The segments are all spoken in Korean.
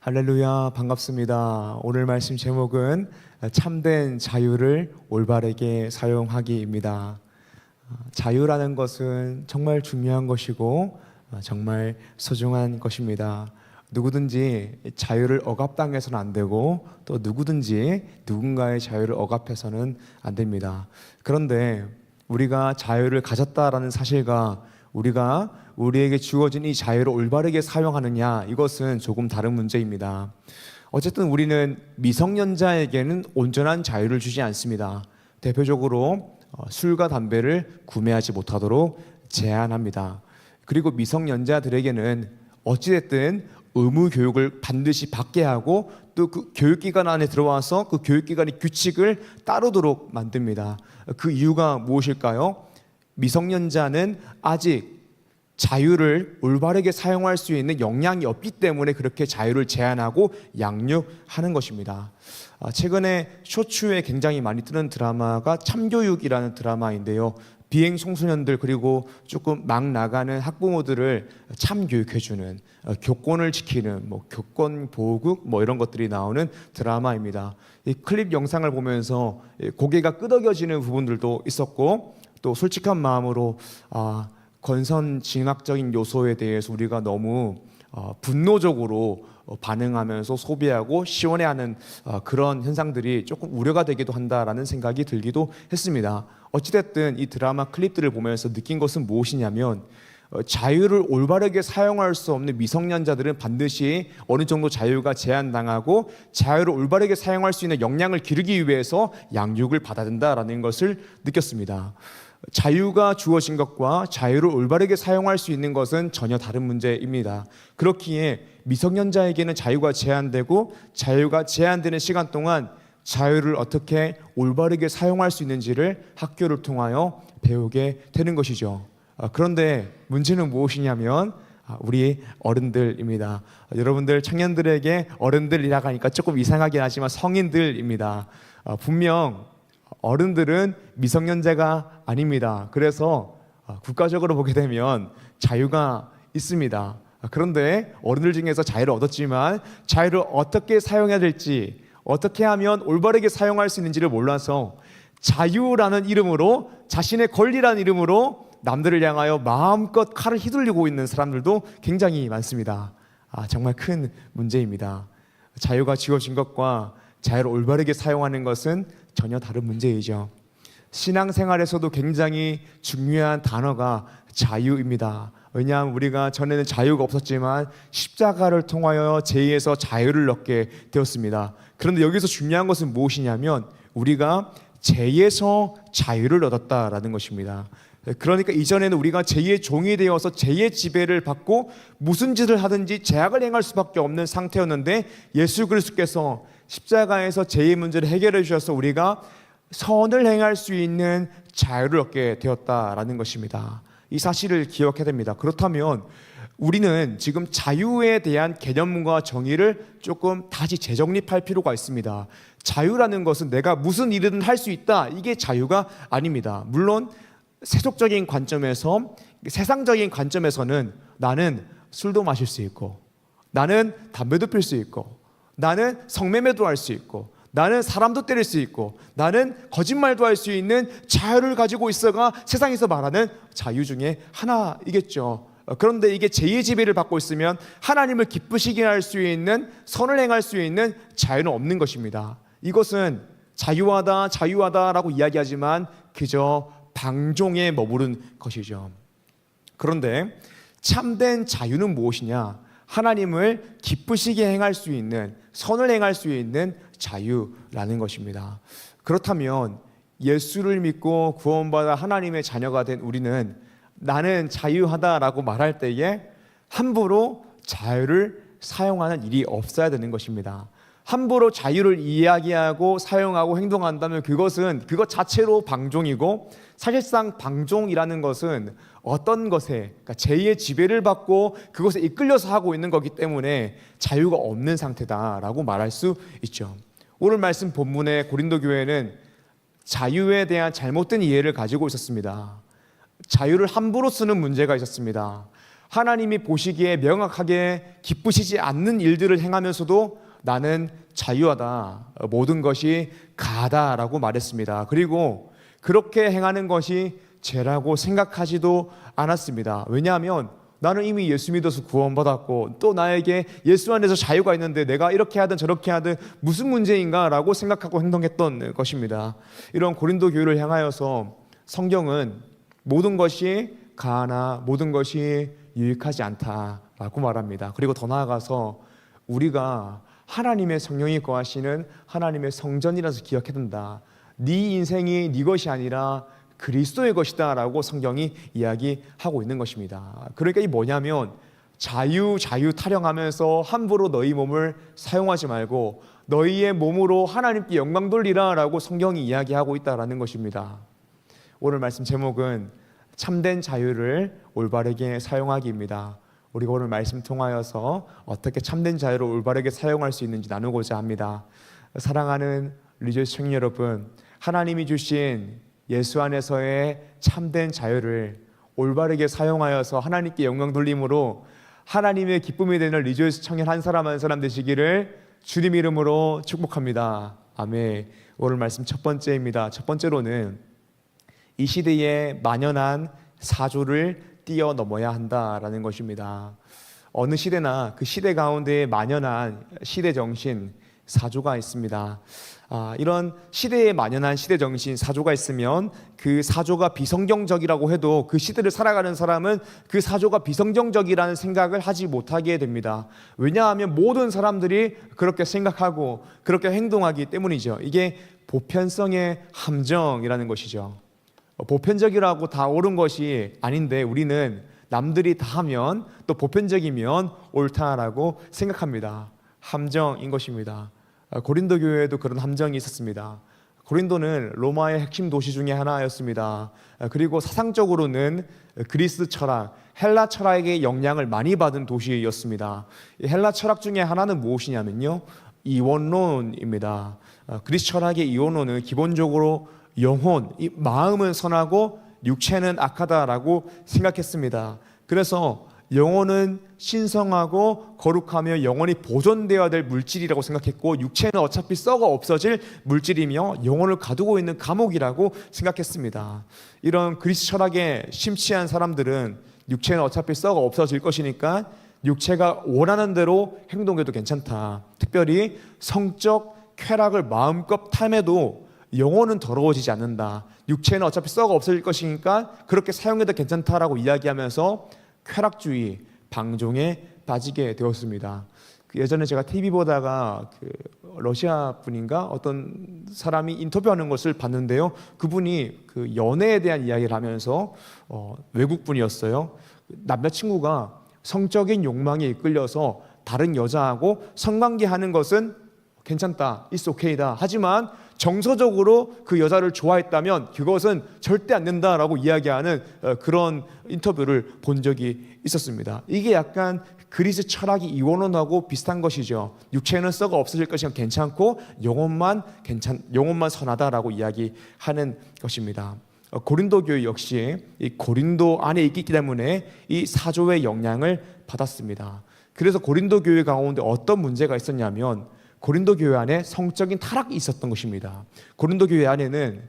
할렐루야, 반갑습니다. 오늘 말씀 제목은 참된 자유를 올바르게 사용하기입니다. 자유라는 것은 정말 중요한 것이고 정말 소중한 것입니다. 누구든지 자유를 억압당해서는 안 되고 또 누구든지 누군가의 자유를 억압해서는 안 됩니다. 그런데 우리가 자유를 가졌다라는 사실과 우리가 우리에게 주어진 이 자유를 올바르게 사용하느냐, 이것은 조금 다른 문제입니다. 어쨌든 우리는 미성년자에게는 온전한 자유를 주지 않습니다. 대표적으로 술과 담배를 구매하지 못하도록 제한합니다. 그리고 미성년자들에게는 어찌됐든 의무 교육을 반드시 받게 하고 또 그 교육기관 안에 들어와서 그 교육기관의 규칙을 따르도록 만듭니다. 그 이유가 무엇일까요? 미성년자는 아직 자유를 올바르게 사용할 수 있는 역량이 없기 때문에 그렇게 자유를 제한하고 양육하는 것입니다. 최근에 쇼츠에 굉장히 많이 뜨는 드라마가 참교육이라는 드라마인데요. 비행 청소년들 그리고 조금 막 나가는 학부모들을 참교육해주는, 교권을 지키는 교권 보호국 이런 것들이 나오는 드라마입니다. 이 클립 영상을 보면서 고개가 끄덕여지는 부분들도 있었고, 또 솔직한 마음으로 건선징악적인 요소에 대해서 우리가 너무 분노적으로 반응하면서 소비하고 시원해하는 그런 현상들이 조금 우려가 되기도 한다라는 생각이 들기도 했습니다. 어찌됐든 이 드라마 클립들을 보면서 느낀 것은 무엇이냐면, 자유를 올바르게 사용할 수 없는 미성년자들은 반드시 어느 정도 자유가 제한당하고 자유를 올바르게 사용할 수 있는 역량을 기르기 위해서 양육을 받아야 된다라는 것을 느꼈습니다. 자유가 주어진 것과 자유를 올바르게 사용할 수 있는 것은 전혀 다른 문제입니다. 그렇기에 미성년자에게는 자유가 제한되고 자유가 제한되는 시간 동안 자유를 어떻게 올바르게 사용할 수 있는지를 학교를 통하여 배우게 되는 것이죠. 그런데 문제는 무엇이냐면 우리 어른들입니다. 여러분들 청년들에게 어른들이라고 하니까 조금 이상하긴 하지만 성인들입니다. 분명 어른들은 미성년자가 아닙니다. 그래서 국가적으로 보게 되면 자유가 있습니다. 그런데 어른들 중에서 자유를 얻었지만 자유를 어떻게 사용해야 될지, 어떻게 하면 올바르게 사용할 수 있는지를 몰라서 자유라는 이름으로, 자신의 권리라는 이름으로 남들을 향하여 마음껏 칼을 휘둘리고 있는 사람들도 굉장히 많습니다. 정말 큰 문제입니다. 자유가 주어진 것과 자유를 올바르게 사용하는 것은 전혀 다른 문제이죠. 신앙생활에서도 굉장히 중요한 단어가 자유입니다. 왜냐하면 우리가 전에는 자유가 없었지만 십자가를 통하여 죄에서 자유를 얻게 되었습니다. 그런데 여기서 중요한 것은 무엇이냐면 우리가 죄에서 자유를 얻었다라는 것입니다. 그러니까 이전에는 우리가 죄의 종이 되어서 죄의 지배를 받고 무슨 짓을 하든지 죄악을 행할 수밖에 없는 상태였는데, 예수 그리스도께서 십자가에서 죄의 문제를 해결해 주셔서 우리가 선을 행할 수 있는 자유를 얻게 되었다라는 것입니다. 이 사실을 기억해야 됩니다. 그렇다면 우리는 지금 자유에 대한 개념과 정의를 조금 다시 재정립할 필요가 있습니다. 자유라는 것은 내가 무슨 일이든 할 수 있다, 이게 자유가 아닙니다. 물론 세속적인 관점에서, 세상적인 관점에서는 나는 술도 마실 수 있고, 나는 담배도 필 수 있고, 나는 성매매도 할 수 있고, 나는 사람도 때릴 수 있고, 나는 거짓말도 할 수 있는 자유를 가지고 있어가 세상에서 말하는 자유 중에 하나이겠죠. 그런데 이게 죄의 지배를 받고 있으면 하나님을 기쁘시게 할 수 있는, 선을 행할 수 있는 자유는 없는 것입니다. 이것은 자유하다, 자유하다라고 이야기하지만 그저 방종에 머무른 것이죠. 그런데 참된 자유는 무엇이냐? 하나님을 기쁘시게 행할 수 있는, 선을 행할 수 있는 자유라는 것입니다. 그렇다면 예수를 믿고 구원받아 하나님의 자녀가 된 우리는 나는 자유하다라고 말할 때에 함부로 자유를 사용하는 일이 없어야 되는 것입니다. 함부로 자유를 이야기하고 사용하고 행동한다면 그것은 그것 자체로 방종이고, 사실상 방종이라는 것은 어떤 것에, 그러니까 죄의 지배를 받고 그것에 이끌려서 하고 있는 거기 때문에 자유가 없는 상태다라고 말할 수 있죠. 오늘 말씀 본문의 고린도 교회는 자유에 대한 잘못된 이해를 가지고 있었습니다. 자유를 함부로 쓰는 문제가 있었습니다. 하나님이 보시기에 명확하게 기쁘시지 않는 일들을 행하면서도 나는 자유하다, 모든 것이 가하다라고 말했습니다. 그리고 그렇게 행하는 것이 죄라고 생각하지도 않았습니다. 왜냐하면 나는 이미 예수 믿어서 구원받았고 또 나에게 예수 안에서 자유가 있는데 내가 이렇게 하든 저렇게 하든 무슨 문제인가 라고 생각하고 행동했던 것입니다. 이런 고린도 교회를 향하여서 성경은 모든 것이 가하나 모든 것이 유익하지 않다라고 말합니다. 그리고 더 나아가서 우리가 하나님의 성령이 거하시는 하나님의 성전이라서 기억해야 된다. 네 인생이 네 것이 아니라 그리스도의 것이다 라고 성경이 이야기하고 있는 것입니다. 그러니까 이 뭐냐면 자유 타령하면서 함부로 너희 몸을 사용하지 말고 너희의 몸으로 하나님께 영광 돌리라 라고 성경이 이야기하고 있다라는 것입니다. 오늘 말씀 제목은 참된 자유를 올바르게 사용하기입니다. 우리가 오늘 말씀 통하여서 어떻게 참된 자유를 올바르게 사용할 수 있는지 나누고자 합니다. 사랑하는 리조스 청년 여러분, 하나님이 주신 예수 안에서의 참된 자유를 올바르게 사용하여서 하나님께 영광 돌림으로 하나님의 기쁨이 되는 리조스 청년 한 사람 한 사람 되시기를 주님 이름으로 축복합니다. 아멘. 오늘 말씀 첫 번째입니다. 첫 번째로는 이 시대에 만연한 사조를 뛰어넘어야 한다라는 것입니다. 어느 시대나 그 시대 가운데 만연한 시대 정신, 사조가 있습니다. 이런 시대에 만연한 시대 정신, 사조가 있으면 그 사조가 비성경적이라고 해도 그 시대를 살아가는 사람은 그 사조가 비성경적이라는 생각을 하지 못하게 됩니다. 왜냐하면 모든 사람들이 그렇게 생각하고 그렇게 행동하기 때문이죠. 이게 보편성의 함정이라는 것이죠. 보편적이라고 다 옳은 것이 아닌데 우리는 남들이 다 하면 또 보편적이면 옳다라고 생각합니다. 함정인 것입니다. 고린도 교회에도 그런 함정이 있었습니다. 고린도는 로마의 핵심 도시 중에 하나였습니다. 그리고 사상적으로는 그리스 철학, 헬라 철학의 영향을 많이 받은 도시였습니다. 헬라 철학 중에 하나는 무엇이냐면요, 이원론입니다. 그리스 철학의 이원론은 기본적으로 영혼, 이 마음은 선하고 육체는 악하다라고 생각했습니다. 그래서 영혼은 신성하고 거룩하며 영혼이 보존되어야 될 물질이라고 생각했고 육체는 어차피 썩어 없어질 물질이며 영혼을 가두고 있는 감옥이라고 생각했습니다. 이런 그리스 철학에 심취한 사람들은 육체는 어차피 썩어 없어질 것이니까 육체가 원하는 대로 행동해도 괜찮다. 특별히 성적 쾌락을 마음껏 탐해도 영혼은 더러워지지 않는다. 육체는 어차피 썩어 없어질 것이니까 그렇게 사용해도 괜찮다라고 이야기하면서 쾌락주의, 방종에 빠지게 되었습니다. 예전에 제가 TV 보다가 러시아 분인가 어떤 사람이 인터뷰하는 것을 봤는데요. 그분이 그 연애에 대한 이야기를 하면서 외국 분이었어요. 남자친구가 성적인 욕망에 이끌려서 다른 여자하고 성관계하는 것은 괜찮다, it's okay다. 하지만 정서적으로 그 여자를 좋아했다면 그것은 절대 안 된다라고 이야기하는 그런 인터뷰를 본 적이 있었습니다. 이게 약간 그리스 철학이 이원론하고 비슷한 것이죠. 육체는 썩어 없어질 것이면 괜찮고 영혼만 선하다라고 이야기하는 것입니다. 고린도 교회 역시 이 고린도 안에 있기 때문에 이 사조의 영향을 받았습니다. 그래서 고린도 교회 가운데 어떤 문제가 있었냐면 고린도 교회 안에 성적인 타락이 있었던 것입니다. 고린도 교회 안에는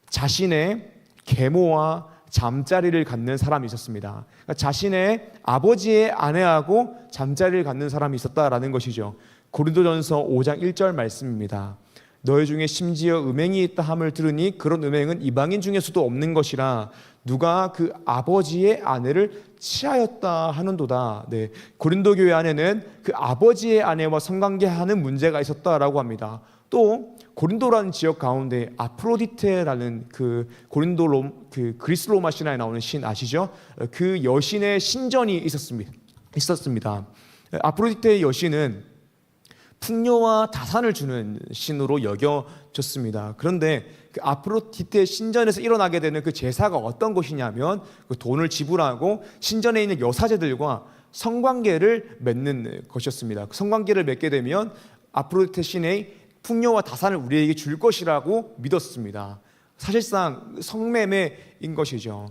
자신의 계모와 잠자리를 갖는 사람이 있었습니다. 그러니까 자신의 아버지의 아내하고 잠자리를 갖는 사람이 있었다라는 것이죠. 고린도전서 5장 1절 말씀입니다. 너희 중에 심지어 음행이 있다 함을 들으니 그런 음행은 이방인 중에서도 없는 것이라 누가 그 아버지의 아내를 취하였다 하는도다. 네, 고린도 교회 안에는 그 아버지의 아내와 성관계하는 문제가 있었다라고 합니다. 또 고린도라는 지역 가운데 아프로디테라는 그 그리스 로마 신화에 나오는 신 아시죠? 그 여신의 신전이 있었습니다. 아프로디테의 여신은 풍요와 다산을 주는 신으로 여겨졌습니다. 그런데 그 아프로디테 신전에서 일어나게 되는 그 제사가 어떤 것이냐면 그 돈을 지불하고 신전에 있는 여사제들과 성관계를 맺는 것이었습니다. 성관계를 맺게 되면 아프로디테 신의 풍요와 다산을 우리에게 줄 것이라고 믿었습니다. 사실상 성매매인 것이죠.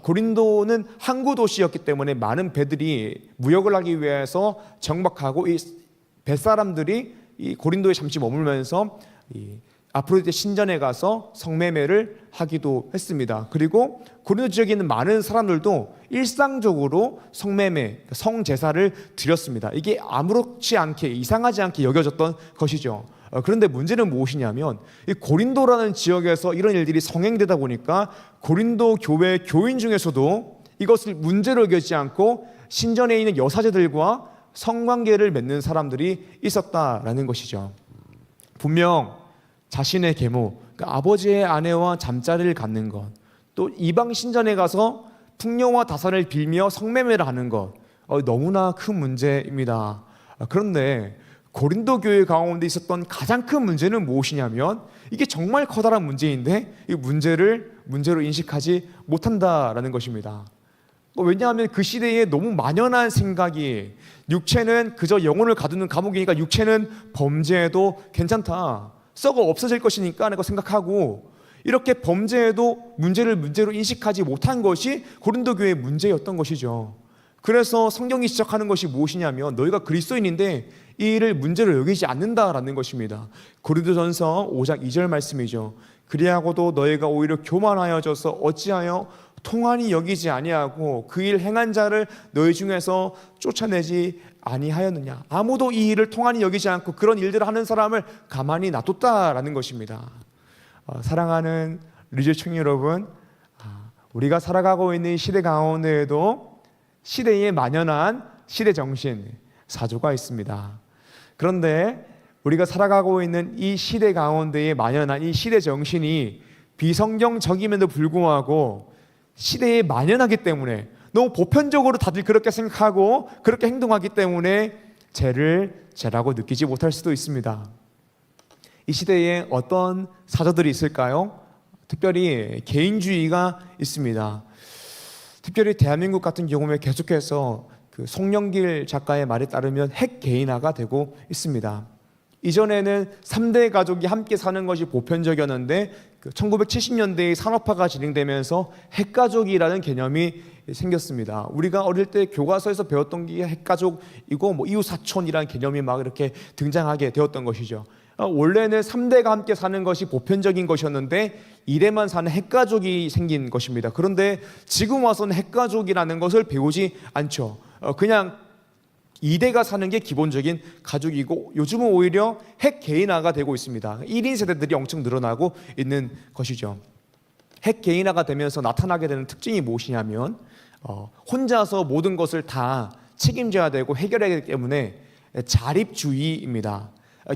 고린도는 항구 도시였기 때문에 많은 배들이 무역을 하기 위해서 정박하고 이 뱃사람들이 이 고린도에 잠시 머물면서 이 아프로디테 신전에 가서 성매매를 하기도 했습니다. 그리고 고린도 지역에 있는 많은 사람들도 일상적으로 성매매, 성제사를 드렸습니다. 이게 아무렇지 않게, 이상하지 않게 여겨졌던 것이죠. 그런데 문제는 무엇이냐면 이 고린도라는 지역에서 이런 일들이 성행되다 보니까 고린도 교회 교인 중에서도 이것을 문제로 여기지 않고 신전에 있는 여사제들과 성관계를 맺는 사람들이 있었다라는 것이죠. 분명 자신의 계모, 그러니까 아버지의 아내와 잠자리를 갖는 것, 또 이방 신전에 가서 풍요와 다산을 빌며 성매매를 하는 것, 너무나 큰 문제입니다. 그런데 고린도 교회 가운데 있었던 가장 큰 문제는 무엇이냐면 이게 정말 커다란 문제인데 이 문제로 인식하지 못한다라는 것입니다. 왜냐하면 그 시대에 너무 만연한 생각이, 육체는 그저 영혼을 가두는 감옥이니까 육체는 범죄해도 괜찮다, 썩어 없어질 것이니까 라고 생각하고, 이렇게 범죄해도 문제로 인식하지 못한 것이 고린도 교회의 문제였던 것이죠. 그래서 성경이 지적하는 것이 무엇이냐면 너희가 그리스도인인데 이 일을 문제로 여기지 않는다라는 것입니다. 고린도전서 5장 2절 말씀이죠. 그리하고도 너희가 오히려 교만하여져서 어찌하여 통한이 여기지 아니하고 그 일 행한 자를 너희 중에서 쫓아내지 아니하였느냐. 아무도 이 일을 통한이 여기지 않고 그런 일들을 하는 사람을 가만히 놔뒀다라는 것입니다. 사랑하는 리즈 청년 여러분, 우리가 살아가고 있는 시대 가운데에도 시대에 만연한 시대 정신, 사조가 있습니다. 그런데 우리가 살아가고 있는 이 시대 가운데에 만연한 이 시대 정신이 비성경적임에도 불구하고 시대에 만연하기 때문에, 너무 보편적으로 다들 그렇게 생각하고 그렇게 행동하기 때문에 죄를 죄라고 느끼지 못할 수도 있습니다. 이 시대에 어떤 사조들이 있을까요? 특별히 개인주의가 있습니다. 특별히 대한민국 같은 경우에 계속해서 그 송영길 작가의 말에 따르면 핵개인화가 되고 있습니다. 이전에는 3대 가족이 함께 사는 것이 보편적이었는데 1970년대에 산업화가 진행되면서 핵가족이라는 개념이 생겼습니다. 우리가 어릴 때 교과서에서 배웠던 게 핵가족이고 이웃사촌이라는 개념이 막 이렇게 등장하게 되었던 것이죠. 원래는 3대가 함께 사는 것이 보편적인 것이었는데 이래만 사는 핵가족이 생긴 것입니다. 그런데 지금 와서는 핵가족이라는 것을 배우지 않죠. 그냥 2대가 사는 게 기본적인 가족이고, 요즘은 오히려 핵개인화가 되고 있습니다. 1인 세대들이 엄청 늘어나고 있는 것이죠. 핵개인화가 되면서 나타나게 되는 특징이 무엇이냐면 혼자서 모든 것을 다 책임져야 되고 해결해야 되기 때문에 자립주의입니다.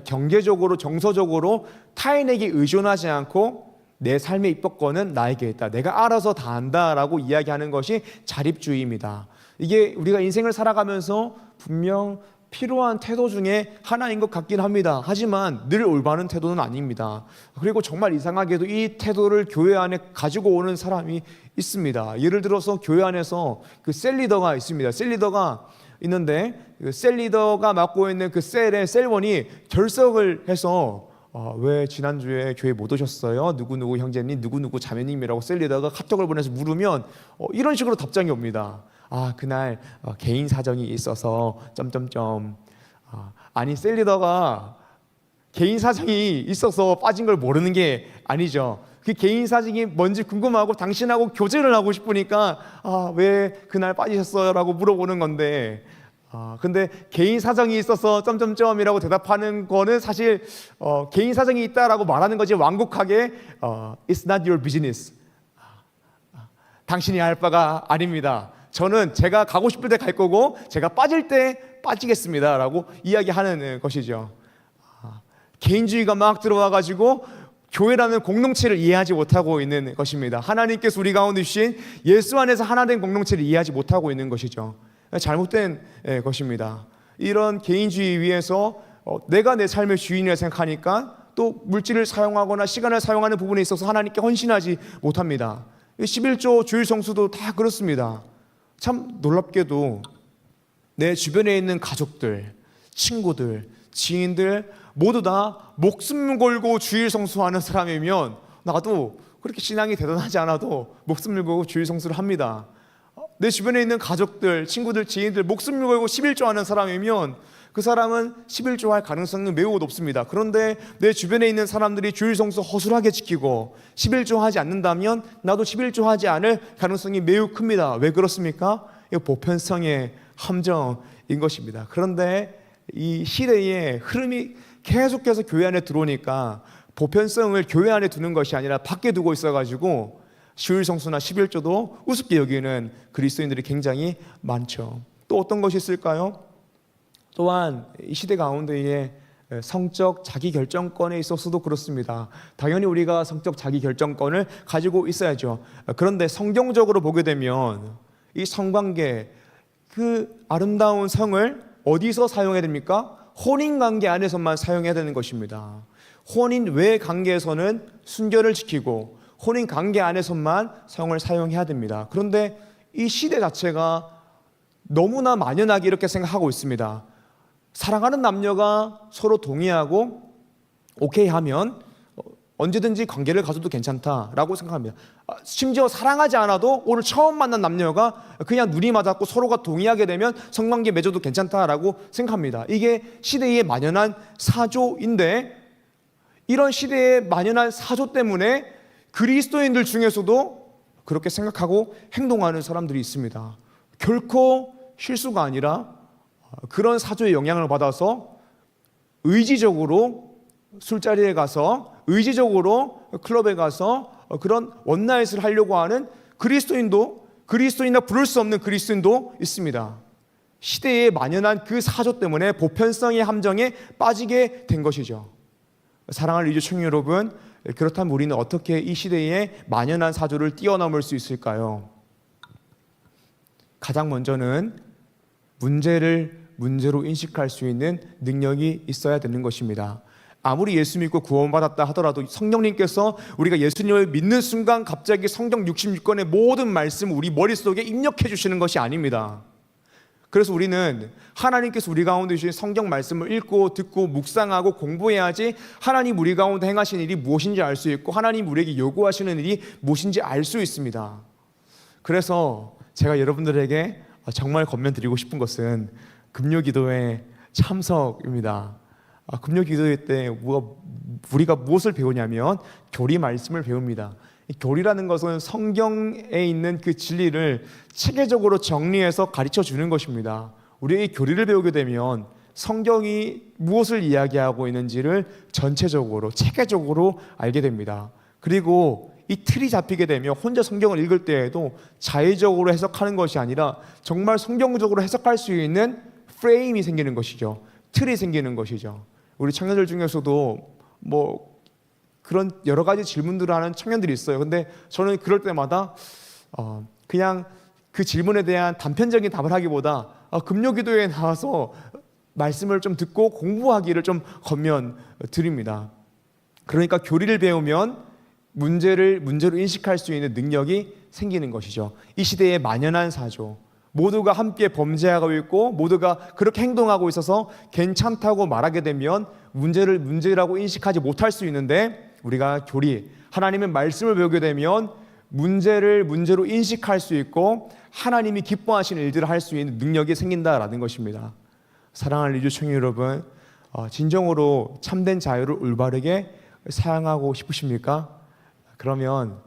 경제적으로, 정서적으로 타인에게 의존하지 않고 내 삶의 입법권은 나에게 있다, 내가 알아서 다 한다라고 이야기하는 것이 자립주의입니다. 이게 우리가 인생을 살아가면서 분명 필요한 태도 중에 하나인 것 같긴 합니다. 하지만 늘 올바른 태도는 아닙니다. 그리고 정말 이상하게도 이 태도를 교회 안에 가지고 오는 사람이 있습니다. 예를 들어서 교회 안에서 그 셀리더가 있습니다. 셀리더가 있는데 그 셀리더가 맡고 있는 그 셀의 셀원이 결석을 해서 왜 지난주에 교회 못 오셨어요? 누구누구 형제님, 누구누구 자매님이라고 셀리더가 카톡을 보내서 물으면 이런 식으로 답장이 옵니다. 그날 개인 사정이 있어서 점점점. 아니, 셀리더가 개인 사정이 있어서 빠진 걸 모르는 게 아니죠. 그 개인 사정이 뭔지 궁금하고 당신하고 교제를 하고 싶으니까 왜 그날 빠지셨어요? 라고 물어보는 건데, 근데 개인 사정이 있어서 점점점이라고 대답하는 거는 사실 개인 사정이 있다라고 말하는 거지, 완곡하게 It's not your business. 당신이 알 바가 아닙니다. 저는 제가 가고 싶을 때 갈 거고 제가 빠질 때 빠지겠습니다 라고 이야기하는 것이죠. 개인주의가 막 들어와가지고 교회라는 공동체를 이해하지 못하고 있는 것입니다. 하나님께서 우리 가운데 주신 예수 안에서 하나 된 공동체를 이해하지 못하고 있는 것이죠. 잘못된 것입니다. 이런 개인주의 위에서 내가 내 삶의 주인이라 생각하니까 또 물질을 사용하거나 시간을 사용하는 부분에 있어서 하나님께 헌신하지 못합니다. 11조 주일 성수도 다 그렇습니다. 참 놀랍게도 내 주변에 있는 가족들, 친구들, 지인들 모두 다 목숨 걸고 주일 성수하는 사람이면 나도 그렇게 신앙이 대단하지 않아도 목숨을 걸고 주일 성수를 합니다. 내 주변에 있는 가족들, 친구들, 지인들 목숨을 걸고 11조하는 사람이면 그 사람은 11조할 가능성은 매우 높습니다. 그런데 내 주변에 있는 사람들이 주일 성수 허술하게 지키고 11조하지 않는다면 나도 11조하지 않을 가능성이 매우 큽니다. 왜 그렇습니까? 이거 보편성의 함정인 것입니다. 그런데 이 시대의 흐름이 계속해서 교회 안에 들어오니까 보편성을 교회 안에 두는 것이 아니라 밖에 두고 있어가지고 주일 성수나 11조도 우습게 여기는 그리스도인들이 굉장히 많죠. 또 어떤 것이 있을까요? 또한 이 시대 가운데에 성적 자기결정권에 있어서도 그렇습니다. 당연히 우리가 성적 자기결정권을 가지고 있어야죠. 그런데 성경적으로 보게 되면 이 성관계, 그 아름다운 성을 어디서 사용해야 됩니까? 혼인관계 안에서만 사용해야 되는 것입니다. 혼인 외 관계에서는 순결을 지키고 혼인관계 안에서만 성을 사용해야 됩니다. 그런데 이 시대 자체가 너무나 만연하게 이렇게 생각하고 있습니다. 사랑하는 남녀가 서로 동의하고 오케이 하면 언제든지 관계를 가져도 괜찮다라고 생각합니다. 심지어 사랑하지 않아도 오늘 처음 만난 남녀가 그냥 눈이 맞았고 서로가 동의하게 되면 성관계 맺어도 괜찮다라고 생각합니다. 이게 시대에 만연한 사조인데, 이런 시대에 만연한 사조 때문에 그리스도인들 중에서도 그렇게 생각하고 행동하는 사람들이 있습니다. 결코 실수가 아니라 그런 사조의 영향을 받아서 의지적으로 술자리에 가서, 의지적으로 클럽에 가서 그런 원나잇을 하려고 하는 그리스도인이나 부를 수 없는 그리스도인도 있습니다. 시대에 만연한 그 사조 때문에 보편성의 함정에 빠지게 된 것이죠. 사랑하는 리조 청년 여러분, 그렇다면 우리는 어떻게 이 시대에 만연한 사조를 뛰어넘을 수 있을까요? 가장 먼저는 문제를 문제로 인식할 수 있는 능력이 있어야 되는 것입니다. 아무리 예수 믿고 구원받았다 하더라도 성령님께서 우리가 예수님을 믿는 순간 갑자기 성경 66권의 모든 말씀을 우리 머릿속에 입력해 주시는 것이 아닙니다. 그래서 우리는 하나님께서 우리 가운데 주신 성경 말씀을 읽고 듣고 묵상하고 공부해야지 하나님 우리 가운데 행하신 일이 무엇인지 알 수 있고 하나님 우리에게 요구하시는 일이 무엇인지 알 수 있습니다. 그래서 제가 여러분들에게 정말 권면드리고 싶은 것은 금요기도의 참석입니다. 금요기도 때 우리가 무엇을 배우냐면 교리 말씀을 배웁니다. 교리라는 것은 성경에 있는 그 진리를 체계적으로 정리해서 가르쳐 주는 것입니다. 우리의 교리를 배우게 되면 성경이 무엇을 이야기하고 있는지를 전체적으로 체계적으로 알게 됩니다. 그리고 이 틀이 잡히게 되면 혼자 성경을 읽을 때에도 자의적으로 해석하는 것이 아니라 정말 성경적으로 해석할 수 있는 프레임이 생기는 것이죠. 틀이 생기는 것이죠. 우리 청년들 중에서도 그런 여러 가지 질문들을 하는 청년들이 있어요. 근데 저는 그럴 때마다 그냥 그 질문에 대한 단편적인 답을 하기보다 금요기도에 나와서 말씀을 좀 듣고 공부하기를 좀 권면드립니다. 그러니까 교리를 배우면 문제로 인식할 수 있는 능력이 생기는 것이죠. 이 시대의 만연한 사조, 모두가 함께 범죄하고 있고 모두가 그렇게 행동하고 있어서 괜찮다고 말하게 되면 문제를 문제라고 인식하지 못할 수 있는데, 우리가 교리, 하나님의 말씀을 배우게 되면 문제를 문제로 인식할 수 있고 하나님이 기뻐하시는 일들을 할 수 있는 능력이 생긴다라는 것입니다. 사랑하는 리조 청년 여러분, 진정으로 참된 자유를 올바르게 사용하고 싶으십니까? 그러면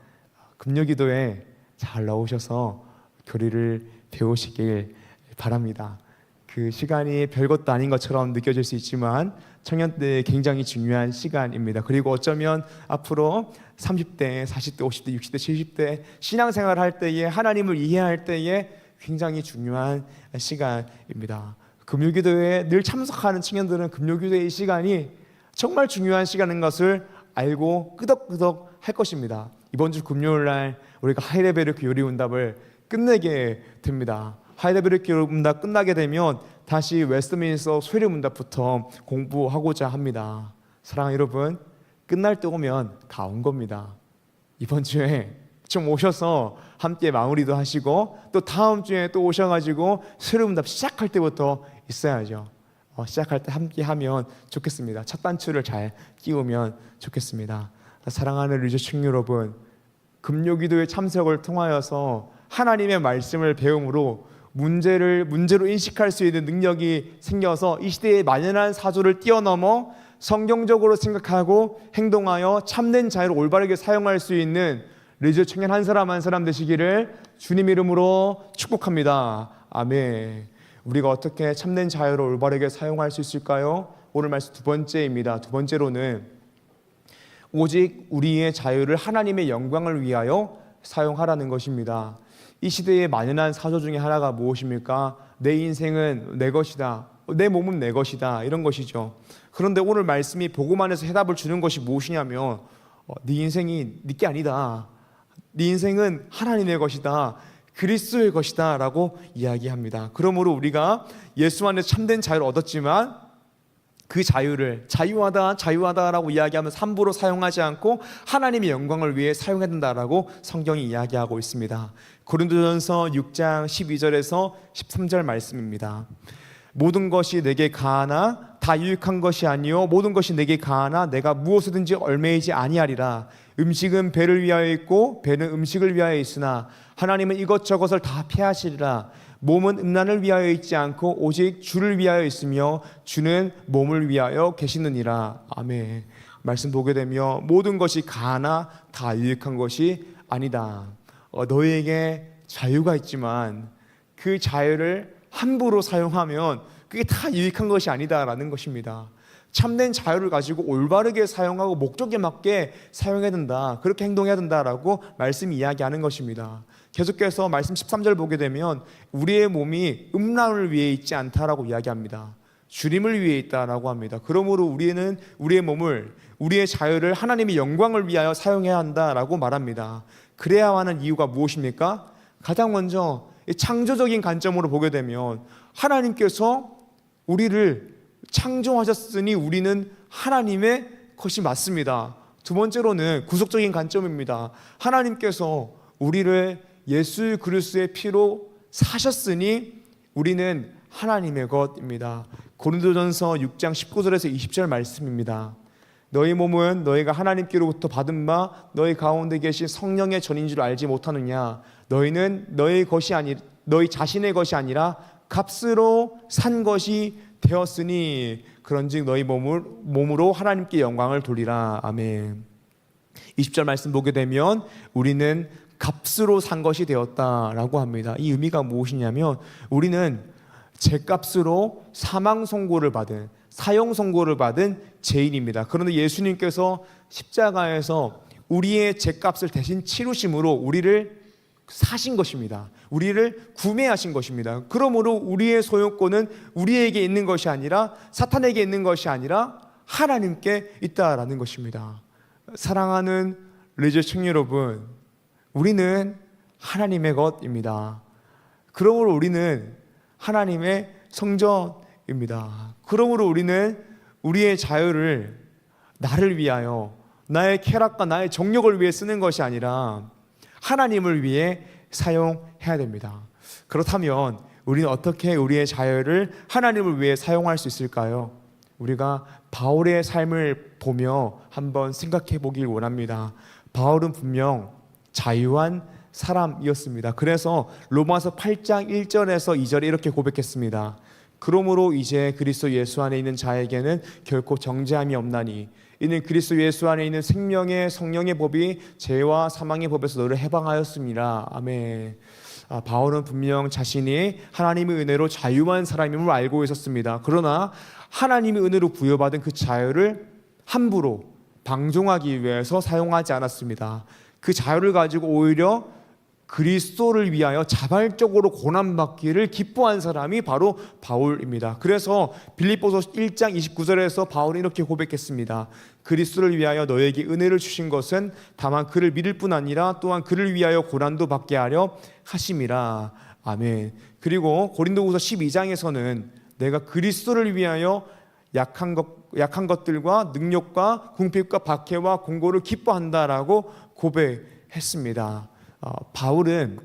금요기도에 잘 나오셔서 교리를 배우시길 바랍니다. 그 시간이 별것도 아닌 것처럼 느껴질 수 있지만 청년 때 굉장히 중요한 시간입니다. 그리고 어쩌면 앞으로 30대, 40대, 50대, 60대, 70대 신앙생활을 할 때에 하나님을 이해할 때에 굉장히 중요한 시간입니다. 금요기도에 늘 참석하는 청년들은 금요기도의 이 시간이 정말 중요한 시간인 것을 알고 끄덕끄덕 할 것입니다. 이번 주 금요일 날 우리가 하이레베르크 요리문답을 끝내게 됩니다. 하이레베르크 요리문답 끝나게 되면 다시 웨스트민스터 쇠리문답부터 공부하고자 합니다. 사랑하는 여러분, 끝날 때 오면 다 온 겁니다. 이번 주에 좀 오셔서 함께 마무리도 하시고 또 다음 주에 또 오셔가지고 쇠리문답 시작할 때부터 있어야죠. 시작할 때 함께 하면 좋겠습니다. 첫 단추를 잘 끼우면 좋겠습니다. 사랑하는 리조 청년 여러분, 금요기도의 참석을 통하여서 하나님의 말씀을 배움으로 문제로 인식할 수 있는 능력이 생겨서 이 시대의 만연한 사조를 뛰어넘어 성경적으로 생각하고 행동하여 참된 자유를 올바르게 사용할 수 있는 리즈 청년 한 사람 한 사람 되시기를 주님 이름으로 축복합니다. 아멘. 우리가 어떻게 참된 자유를 올바르게 사용할 수 있을까요? 오늘 말씀 두 번째입니다. 두 번째로는 오직 우리의 자유를 하나님의 영광을 위하여 사용하라는 것입니다. 이 시대의 만연한 사조 중에 하나가 무엇입니까? 내 인생은 내 것이다, 내 몸은 내 것이다, 이런 것이죠. 그런데 오늘 말씀이 복음안에서 해답을 주는 것이 무엇이냐면 네 인생이 네 게 아니다, 네 인생은 하나님의 것이다, 그리스도의 것이다 라고 이야기합니다. 그러므로 우리가 예수 안에 참된 자유를 얻었지만 그 자유를 자유하다라고 이야기하면서 함부로 사용하지 않고 하나님의 영광을 위해 사용해야 된다라고 성경이 이야기하고 있습니다. 고린도전서 6장 12절에서 13절 말씀입니다. 모든 것이 내게 가하나 다 유익한 것이 아니요 모든 것이 내게 가하나 내가 무엇이든지 얽매이지 아니하리라. 음식은 배를 위하여 있고 배는 음식을 위하여 있으나 하나님은 이것저것을 다 피하시리라. 몸은 음란을 위하여 있지 않고 오직 주를 위하여 있으며 주는 몸을 위하여 계시느니라. 아멘. 말씀 보게 되며 모든 것이 가하나 다 유익한 것이 아니다. 너희에게 자유가 있지만 그 자유를 함부로 사용하면 그게 다 유익한 것이 아니다라는 것입니다. 참된 자유를 가지고 올바르게 사용하고 목적에 맞게 사용해야 된다, 그렇게 행동해야 된다라고 말씀이 이야기하는 것입니다. 계속해서 말씀 13절 보게 되면 우리의 몸이 음란을 위해 있지 않다라고 이야기합니다. 주님을 위해 있다라고 합니다. 그러므로 우리는 우리의 몸을, 우리의 자유를 하나님의 영광을 위하여 사용해야 한다라고 말합니다. 그래야 하는 이유가 무엇입니까? 가장 먼저 창조적인 관점으로 보게 되면 하나님께서 우리를 창조하셨으니 우리는 하나님의 것이 맞습니다. 두 번째로는 구속적인 관점입니다. 하나님께서 우리를 예수 그리스도의 피로 사셨으니 우리는 하나님의 것입니다. 고린도전서 6장 19절에서 20절 말씀입니다. 너희 몸은 너희가 하나님께로부터 받은 바 너희 가운데 계신 성령의 전인 줄 알지 못하느냐. 너희는 너희 자신의 것이 아니라 값으로 산 것이 되었으니 그런즉 너희 몸으로 하나님께 영광을 돌리라. 아멘. 20절 말씀 보게 되면 우리는 값으로 산 것이 되었다라고 합니다. 이 의미가 무엇이냐면 우리는 죄값으로 사망 선고를 받은, 사형 선고를 받은 죄인입니다. 그런데 예수님께서 십자가에서 우리의 죄값을 대신 치루심으로 우리를 사신 것입니다. 우리를 구매하신 것입니다. 그러므로 우리의 소유권은 우리에게 있는 것이 아니라, 사탄에게 있는 것이 아니라 하나님께 있다라는 것입니다. 사랑하는 리즈 청년 여러분, 우리는 하나님의 것입니다. 그러므로 우리는 하나님의 성전입니다. 그러므로 우리는 우리의 자유를 나를 위하여, 나의 쾌락과 나의 정욕을 위해 쓰는 것이 아니라 하나님을 위해 사용해야 됩니다. 그렇다면 우리는 어떻게 우리의 자유를 하나님을 위해 사용할 수 있을까요? 우리가 바울의 삶을 보며 한번 생각해 보길 원합니다. 바울은 분명 자유한 사람이었습니다. 그래서 로마서 8장 1절에서 2절에 이렇게 고백했습니다. 그러므로 이제 그리스도 예수 안에 있는 자에게는 결코 정죄함이 없나니 이는 그리스도 예수 안에 있는 생명의 성령의 법이 죄와 사망의 법에서 너를 해방하였습니다. 아멘. 바울은 분명 자신이 하나님의 은혜로 자유한 사람임을 알고 있었습니다. 그러나 하나님의 은혜로 부여받은 그 자유를 함부로 방종하기 위해서 사용하지 않았습니다. 그 자유를 가지고 오히려 그리스도를 위하여 자발적으로 고난받기를 기뻐한 사람이 바로 바울입니다. 그래서 빌립보서 1장 29절에서 바울이 이렇게 고백했습니다. 그리스도를 위하여 너에게 은혜를 주신 것은 다만 그를 믿을 뿐 아니라 또한 그를 위하여 고난도 받게 하려 하심이라. 아멘. 그리고 고린도후서 12장에서는 내가 그리스도를 위하여 약한 것들과 능력과 궁핍과 박해와 공고를 기뻐한다라고 고백했습니다. 바울은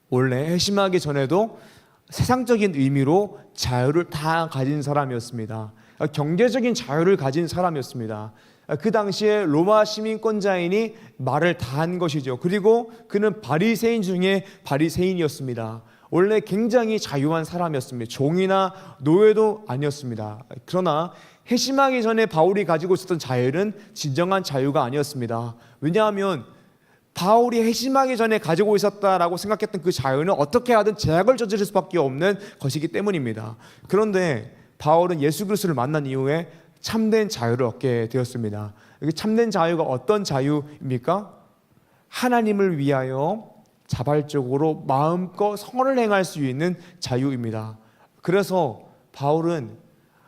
원래 회심하기 전에도 세상적인 의미로 자유를 다 가진 사람이었습니다. 경제적인 자유를 가진 사람이었습니다. 그 당시에 로마 시민권자이니 말을 다 한 것이죠. 그리고 그는 바리새인 중에 바리새인이었습니다. 원래 굉장히 자유한 사람이었습니다. 종이나 노예도 아니었습니다. 그러나 회심하기 전에 바울이 가지고 있었던 자유는 진정한 자유가 아니었습니다. 왜냐하면 바울이 회심하기 전에 가지고 있었다라고 생각했던 그 자유는 어떻게 하든 제약을 저지를 수밖에 없는 것이기 때문입니다. 그런데 바울은 예수 그리스도를 만난 이후에 참된 자유를 얻게 되었습니다. 여기 참된 자유가 어떤 자유입니까? 하나님을 위하여 자발적으로 마음껏 선을 행할 수 있는 자유입니다. 그래서 바울은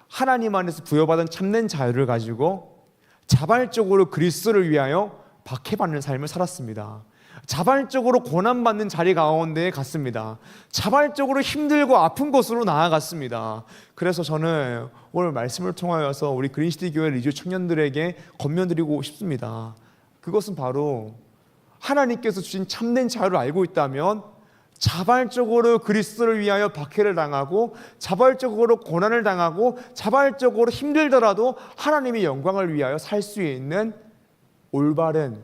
하나님 안에서 부여받은 참된 자유를 가지고 자발적으로 그리스도를 위하여 박해받는 삶을 살았습니다. 자발적으로 고난받는 자리 가운데 갔습니다. 자발적으로 힘들고 아픈 곳으로 나아갔습니다. 그래서 저는 오늘 말씀을 통하여서 우리 그린시티 교회 리즈 청년들에게 권면드리고 싶습니다. 그것은 바로 하나님께서 주신 참된 자유를 알고 있다면 자발적으로 그리스도를 위하여 박해를 당하고 자발적으로 고난을 당하고 자발적으로 힘들더라도 하나님의 영광을 위하여 살 수 있는 올바른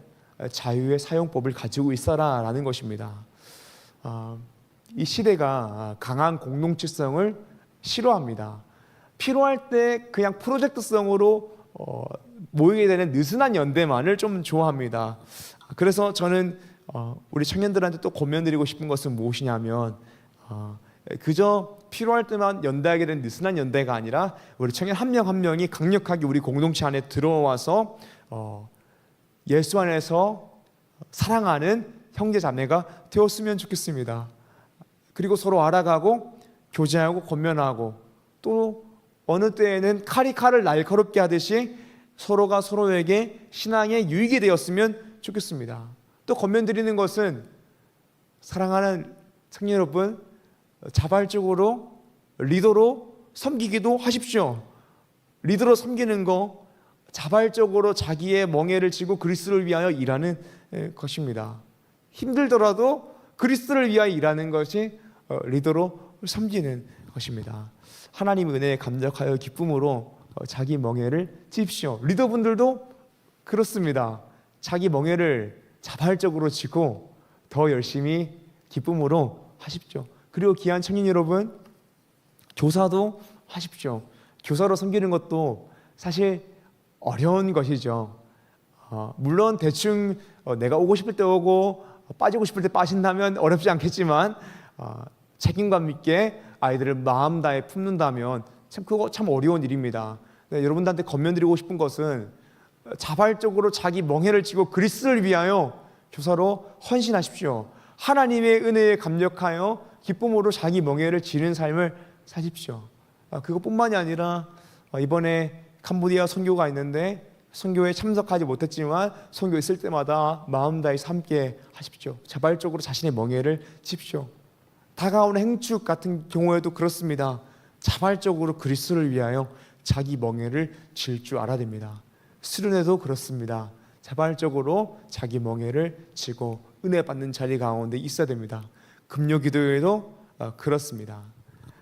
자유의 사용법을 가지고 있어라 라는 것입니다. 이 시대가 강한 공동체성을 싫어합니다. 필요할 때 그냥 프로젝트성으로 모이게 되는 느슨한 연대만을 좀 좋아합니다. 그래서 저는 우리 청년들한테 또 권면드리고 싶은 것은 무엇이냐면 그저 필요할 때만 연대하게 된 느슨한 연대가 아니라 우리 청년 한 명 한 명이 강력하게 우리 공동체 안에 들어와서 예수 안에서 사랑하는 형제 자매가 되었으면 좋겠습니다. 그리고 서로 알아가고 교제하고 권면하고 또 어느 때에는 칼이 칼을 날카롭게 하듯이 서로가 서로에게 신앙에 유익이 되었으면 좋겠습니다. 또 권면드리는 것은 사랑하는 청년 여러분, 자발적으로 리더로 섬기기도 하십시오. 리더로 섬기는 거 자발적으로 자기의 멍에를 쥐고 그리스도를 위하여 일하는 것입니다. 힘들더라도 그리스도를 위하여 일하는 것이 리더로 섬기는 것입니다. 하나님 은혜에 감격하여 기쁨으로 자기 멍에를 찝십시오. 리더분들도 그렇습니다. 자기 멍에를 자발적으로 쥐고 더 열심히 기쁨으로 하십시오. 그리고 귀한 청년 여러분, 교사도 하십시오. 교사로 섬기는 것도 사실 어려운 것이죠. 물론 대충 내가 오고 싶을 때 오고 빠지고 싶을 때 빠진다면 어렵지 않겠지만 책임감 있게 아이들을 마음 다해 품는다면 그거 참 어려운 일입니다. 여러분들한테 권면드리고 싶은 것은 자발적으로 자기 멍에를 쥐고 그리스도를 위하여 교사로 헌신하십시오. 하나님의 은혜에 감격하여 기쁨으로 자기 멍에를 쥐는 삶을 사십시오. 그것뿐만이 아니라 이번에 캄보디아 선교가 있는데 선교에 참석하지 못했지만 선교 있을 때마다 마음 다해서 함께 하십시오. 자발적으로 자신의 멍에를 짚십시오. 다가오는 행축 같은 경우에도 그렇습니다. 자발적으로 그리스도를 위하여 자기 멍에를 쥘 줄 알아야 됩니다. 수련회도 그렇습니다. 자발적으로 자기 멍에를 쥐고 은혜 받는 자리 가운데 있어야 됩니다. 금요기도회도 그렇습니다.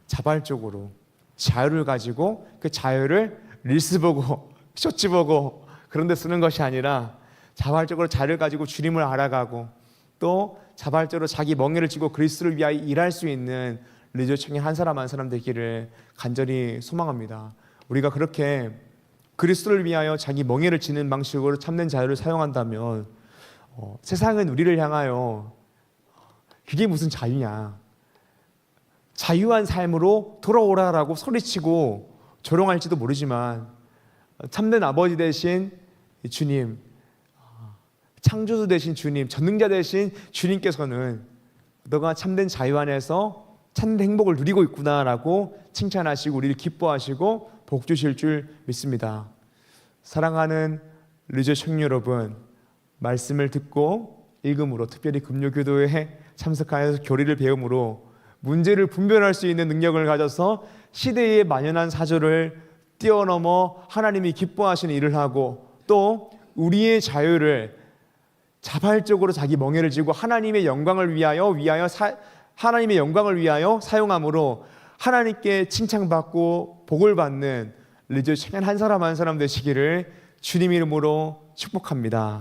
자발적으로 자유를 가지고 그 자유를 릴스 보고 쇼츠 보고 그런 데 쓰는 것이 아니라 자발적으로 자유를 가지고 주님을 알아가고 또 자발적으로 자기 멍에를 쥐고 그리스도를 위하여 일할 수 있는 리저 청년 한 사람 한 사람 되기를 간절히 소망합니다. 우리가 그렇게 그리스도를 위하여 자기 멍에를 쥐는 방식으로 참된 자유를 사용한다면 세상은 우리를 향하여 그게 무슨 자유냐, 자유한 삶으로 돌아오라라고 소리치고 조롱할지도 모르지만 참된 아버지 되신 주님, 창조주 되신 주님, 전능자 되신 주님께서는 너가 참된 자유 안에서 참된 행복을 누리고 있구나라고 칭찬하시고 우리를 기뻐하시고 복 주실 줄 믿습니다. 사랑하는 리저 청년 여러분, 말씀을 듣고 읽음으로 특별히 금요기도회에 참석하여서 교리를 배움으로 문제를 분별할 수 있는 능력을 가져서 시대에 만연한 사조를 뛰어넘어 하나님이 기뻐하시는 일을 하고 또 우리의 자유를 자발적으로 자기 멍에를 쥐고 하나님의 영광을 위하여 하나님의 영광을 위하여 사용함으로 하나님께 칭찬받고 복을 받는 리즈 청년 한 사람 한 사람 되시기를 주님 이름으로 축복합니다.